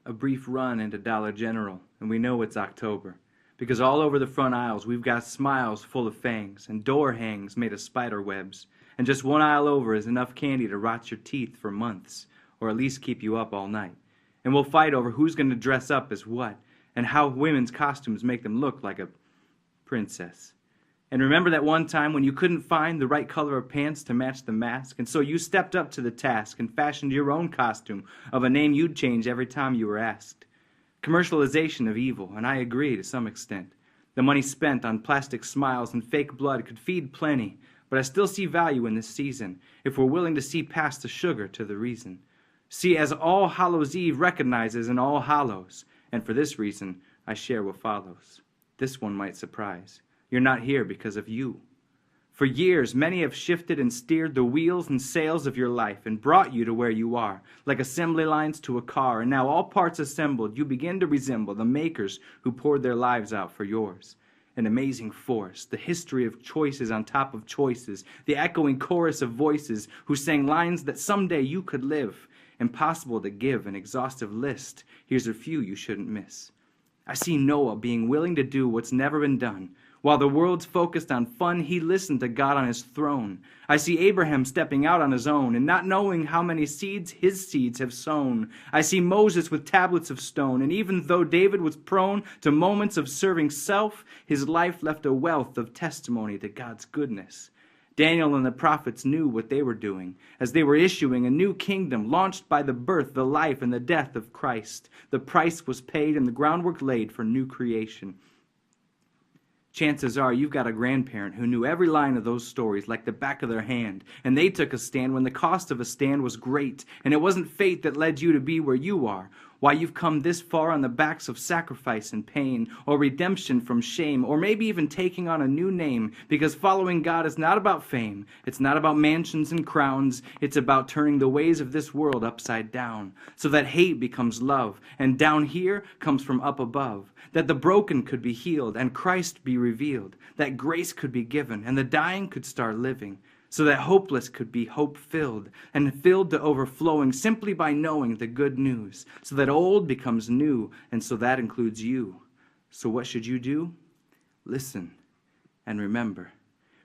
a brief run into Dollar General, and we know it's October. Because all over the front aisles, we've got smiles full of fangs and door hangs made of spider webs. And just one aisle over is enough candy to rot your teeth for months, or at least keep you up all night. And we'll fight over who's going to dress up as what, and how women's costumes make them look like a princess. And remember that one time when you couldn't find the right color of pants to match the mask, and so you stepped up to the task and fashioned your own costume of a name you'd change every time you were asked. Commercialization of evil, and I agree to some extent. The money spent on plastic smiles and fake blood could feed plenty, but I still see value in this season if we're willing to see past the sugar to the reason. See, as All Hallows Eve recognizes an All Hallows, and for this reason, I share what follows. This one might surprise. You're not here because of you. For years, many have shifted and steered the wheels and sails of your life and brought you to where you are, like assembly lines to a car, and now all parts assembled, you begin to resemble the makers who poured their lives out for yours. An amazing force, the history of choices on top of choices, the echoing chorus of voices who sang lines that someday you could live. Impossible to give an exhaustive list. Here's a few you shouldn't miss. I see Noah being willing to do what's never been done. While the world's focused on fun, he listened to God on his throne. I see Abraham stepping out on his own and not knowing how many seeds his seeds have sown. I see Moses with tablets of stone, and even though David was prone to moments of serving self, his life left a wealth of testimony to God's goodness. Daniel and the prophets knew what they were doing as they were issuing a new kingdom launched by the birth, the life, and the death of Christ. The price was paid and the groundwork laid for new creation. Chances are you've got a grandparent who knew every line of those stories like the back of their hand, and they took a stand when the cost of a stand was great, and it wasn't fate that led you to be where you are. Why you've come this far on the backs of sacrifice and pain, or redemption from shame, or maybe even taking on a new name, because following God is not about fame. It's not about mansions and crowns. It's about turning the ways of this world upside down, so that hate becomes love, and down here comes from up above, that the broken could be healed, and Christ be revealed, that grace could be given, and the dying could start living, so that hopeless could be hope-filled, and filled to overflowing simply by knowing the good news, so that old becomes new, and so that includes you. So what should you do? Listen and remember.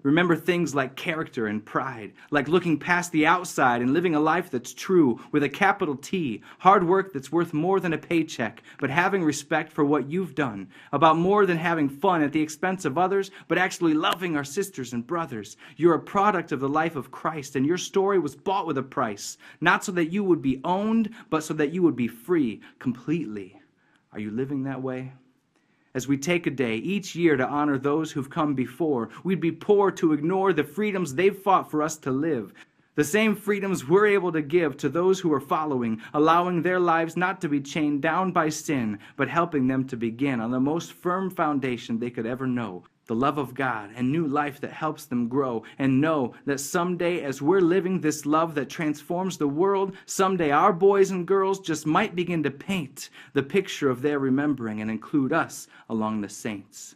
Remember things like character and pride, like looking past the outside and living a life that's true with a capital T, hard work that's worth more than a paycheck, but having respect for what you've done, about more than having fun at the expense of others, but actually loving our sisters and brothers. You're a product of the life of Christ, and your story was bought with a price, not so that you would be owned, but so that you would be free completely. Are you living that way? As we take a day each year to honor those who've come before, we'd be poor to ignore the freedoms they've fought for us to live. The same freedoms we're able to give to those who are following, allowing their lives not to be chained down by sin, but helping them to begin on the most firm foundation they could ever know, the love of God and new life that helps them grow, and know that someday as we're living this love that transforms the world, someday our boys and girls just might begin to paint the picture of their remembering and include us along the saints.